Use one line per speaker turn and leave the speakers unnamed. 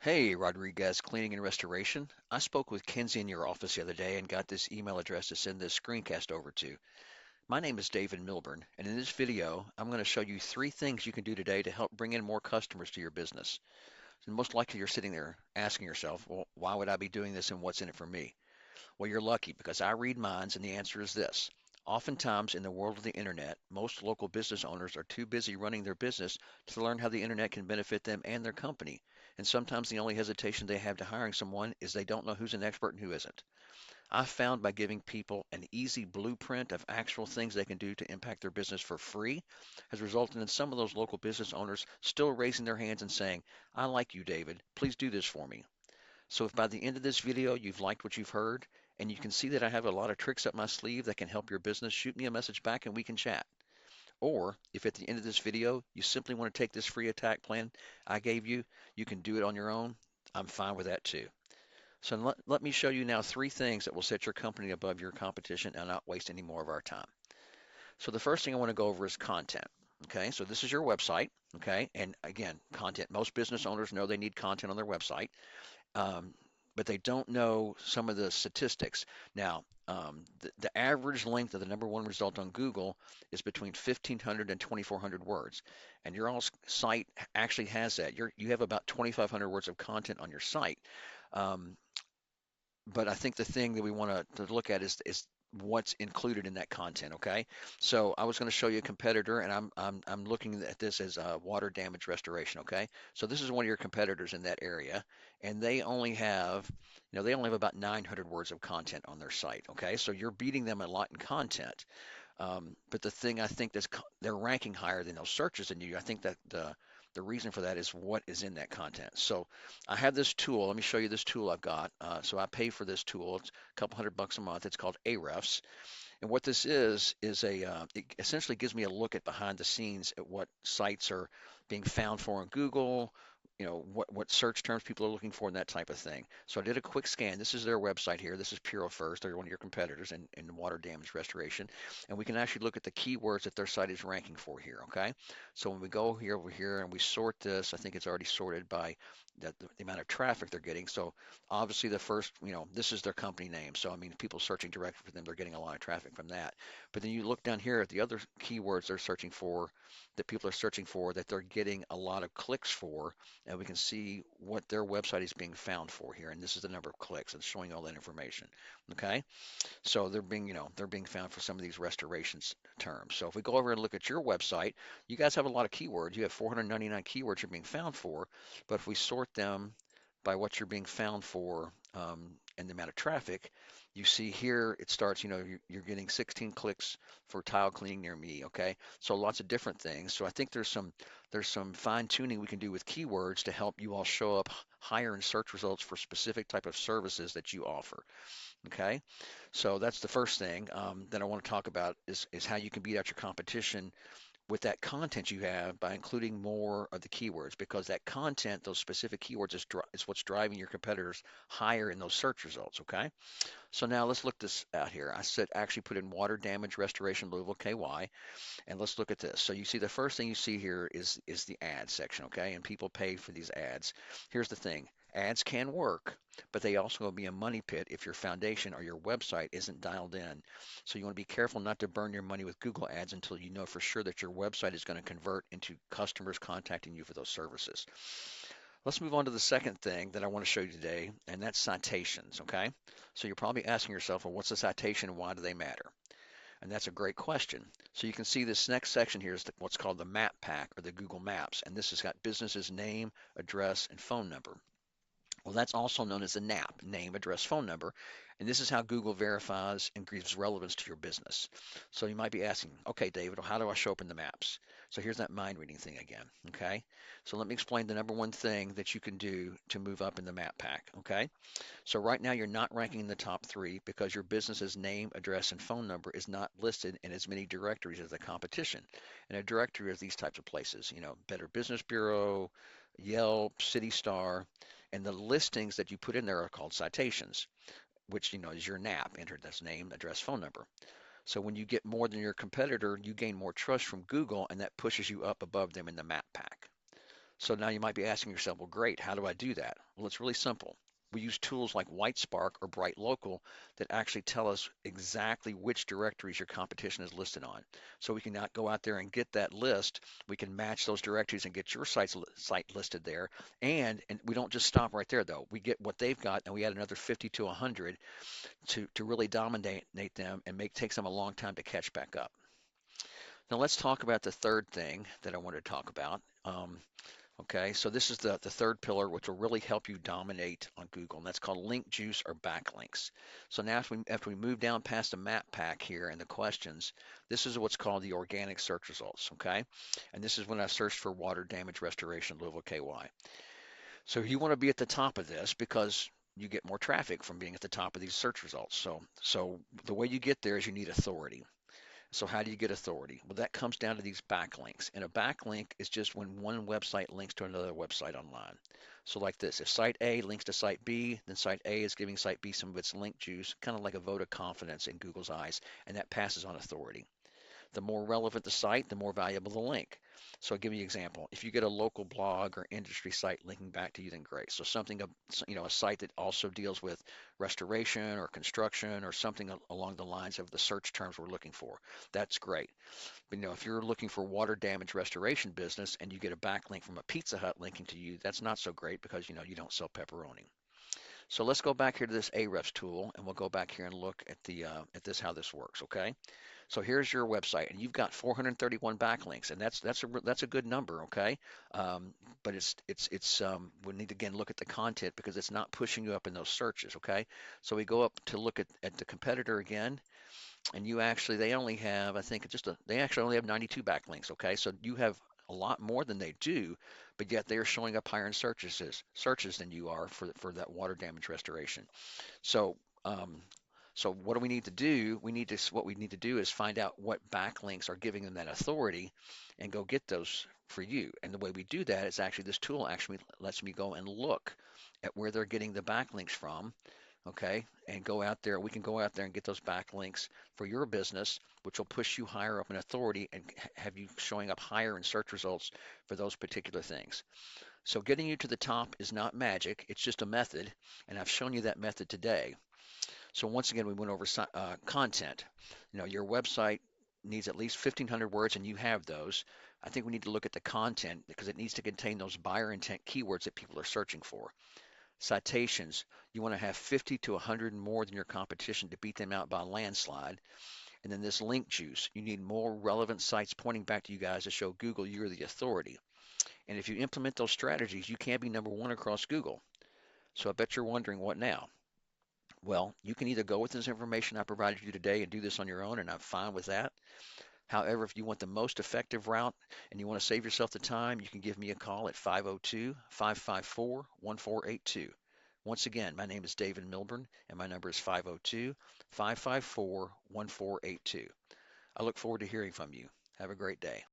Hey, Rodriguez Cleaning and Restoration. I spoke with Kenzie in your office the other day and got this email address to send this screencast over to. My name is David Milburn, and in this video, I'm going to show you three things you can do today to help bring in more customers to your business. And most likely you're sitting there asking yourself, well, why would I be doing this and what's in it for me? Well, you're lucky because I read minds, and the answer is this. Oftentimes, in the world of the internet, most local business owners are too busy running their business to learn how the internet can benefit them and their company. And sometimes the only hesitation they have to hiring someone is they don't know who's an expert and who isn't. I've found by giving people an easy blueprint of actual things they can do to impact their business for free has resulted in some of those local business owners still raising their hands and saying, I like you, David. Please do this for me. So if by the end of this video you've liked what you've heard and you can see that I have a lot of tricks up my sleeve that can help your business, shoot me a message back and we can chat. Or if at the end of this video you simply want to take this free attack plan I gave you, you can do it on your own. I'm fine with that too. So let me show you now three things that will set your company above your competition and not waste any more of our time. So the first thing I want to go over is content. Okay, so this is your website. Okay, and again, content. Most business owners know they need content on their website, um, but they don't know some of the statistics. Now, the average length of the number one result on Google is between 1,500 and 2,400 words, and your all site actually has that. You have about 2,500 words of content on your site. Um, but I think the thing that we want to look at is what's included in that content. Okay, so I was going to show you a competitor, and I'm looking at this as water damage restoration. Okay, so this is one of your competitors in that area, and they only have about 900 words of content on their site. Okay, so you're beating them a lot in content. But the thing I think they're ranking higher than those searches than you. I think that the reason for that is what is in that content. So I have this tool. Let me show you this tool I've got. So I pay for this tool. It's a couple $100 a month. It's called Ahrefs. And what this is it essentially gives me a look at behind the scenes at what sites are being found for on Google, what search terms people are looking for and that type of thing. So I did a quick scan. This is their website here. This is Puro First. They're one of your competitors in water damage restoration. And we can actually look at the keywords that their site is ranking for here, okay? So when we go here over here and we sort this, I think it's already sorted by the amount of traffic they're getting. So obviously the first, this is their company name. So I mean, people searching directly for them, they're getting a lot of traffic from that. But then you look down here at the other keywords they're searching for, that people are searching for, that they're getting a lot of clicks for, and we can see what their website is being found for here. And this is the number of clicks. It's showing all that information. Okay. So they're being found for some of these restorations terms. So if we go over and look at your website, you guys have a lot of keywords. You have 499 keywords you're being found for. But if we sort them by what you're being found for and the amount of traffic, you see here it starts, you're getting 16 clicks for tile cleaning near me, okay? So lots of different things. So I think there's some fine tuning we can do with keywords to help you all show up higher in search results for specific type of services that you offer. Okay, so that's the first thing that I want to talk about is how you can beat out your competition with that content you have by including more of the keywords because that content, those specific keywords, is what's driving your competitors higher in those search results. Okay, so now let's look this out here. I said actually put in water damage restoration Louisville KY, and let's look at this. So you see the first thing you see here is the ad section, okay? And people pay for these ads. Here's the thing. Ads can work, but they also will be a money pit if your foundation or your website isn't dialed in. So you want to be careful not to burn your money with Google ads until you know for sure that your website is going to convert into customers contacting you for those services. Let's move on to the second thing that I want to show you today, and that's citations, okay? So you're probably asking yourself, well, what's a citation and why do they matter? And that's a great question. So you can see this next section here is what's called the map pack or the Google Maps. And this has got business's name, address, and phone number. Well, that's also known as the NAP, name, address, phone number. And this is how Google verifies and gives relevance to your business. So you might be asking, okay, David, well, how do I show up in the maps? So here's that mind reading thing again. Okay. So let me explain the number one thing that you can do to move up in the map pack. Okay. So right now you're not ranking in the top three because your business's name, address, and phone number is not listed in as many directories as the competition. And a directory is these types of places, Better Business Bureau, Yelp, City Star, and the listings that you put in there are called citations, which is your NAP, entered that's name, address, phone number. So when you get more than your competitor, you gain more trust from Google, and that pushes you up above them in the map pack. So now you might be asking yourself, well, great, how do I do that? Well, it's really simple. We use tools like WhiteSpark or Bright Local that actually tell us exactly which directories your competition is listed on. So we can not go out there and get that list. We can match those directories and get your site listed there. And we don't just stop right there though. We get what they've got and we add another 50 to 100 to really dominate them and takes them a long time to catch back up. Now let's talk about the third thing that I want to talk about. Okay, so this is the third pillar, which will really help you dominate on Google, and that's called link juice or backlinks. So now after we move down past the map pack here and the questions, this is what's called the organic search results, okay? And this is when I searched for water damage restoration, Louisville, KY. So you want to be at the top of this because you get more traffic from being at the top of these search results. So the way you get there is you need authority. So how do you get authority? Well, that comes down to these backlinks. And a backlink is just when one website links to another website online. So like this, if site A links to site B, then site A is giving site B some of its link juice, kind of like a vote of confidence in Google's eyes, and that passes on authority. The more relevant the site, the more valuable the link. So I'll give you an example. If you get a local blog or industry site linking back to you, then great. So something, a site that also deals with restoration or construction or something along the lines of the search terms we're looking for, that's great. But if you're looking for water damage restoration business and you get a backlink from a Pizza Hut linking to you, that's not so great because you don't sell pepperoni. So let's go back here to this Ahrefs tool and we'll go back here and look at the how this works, okay? So here's your website, and you've got 431 backlinks, and that's a good number, okay? Um, but we need to again look at the content because it's not pushing you up in those searches, okay? So we go up to look at the competitor again, and they only have, I think, they actually only have 92 backlinks, okay? So you have a lot more than they do, but yet they are showing up higher in searches than you are for that water damage restoration. So, um, so what do we need to do? What we need to do is find out what backlinks are giving them that authority and go get those for you. And the way we do that is actually this tool actually lets me go and look at where they're getting the backlinks from, okay? And go out there, we can go out there and get those backlinks for your business, which will push you higher up in authority and have you showing up higher in search results for those particular things. So getting you to the top is not magic, it's just a method, and I've shown you that method today. So once again, we went over content. Your website needs at least 1,500 words, and you have those. I think we need to look at the content because it needs to contain those buyer intent keywords that people are searching for. Citations, you want to have 50 to 100 more than your competition to beat them out by a landslide. And then this link juice, you need more relevant sites pointing back to you guys to show Google you're the authority. And if you implement those strategies, you can be number one across Google. So I bet you're wondering, what now? Well, you can either go with this information I provided you today and do this on your own, and I'm fine with that. However, if you want the most effective route and you want to save yourself the time, you can give me a call at 502-554-1482. Once again, my name is David Milburn, and my number is 502-554-1482. I look forward to hearing from you. Have a great day.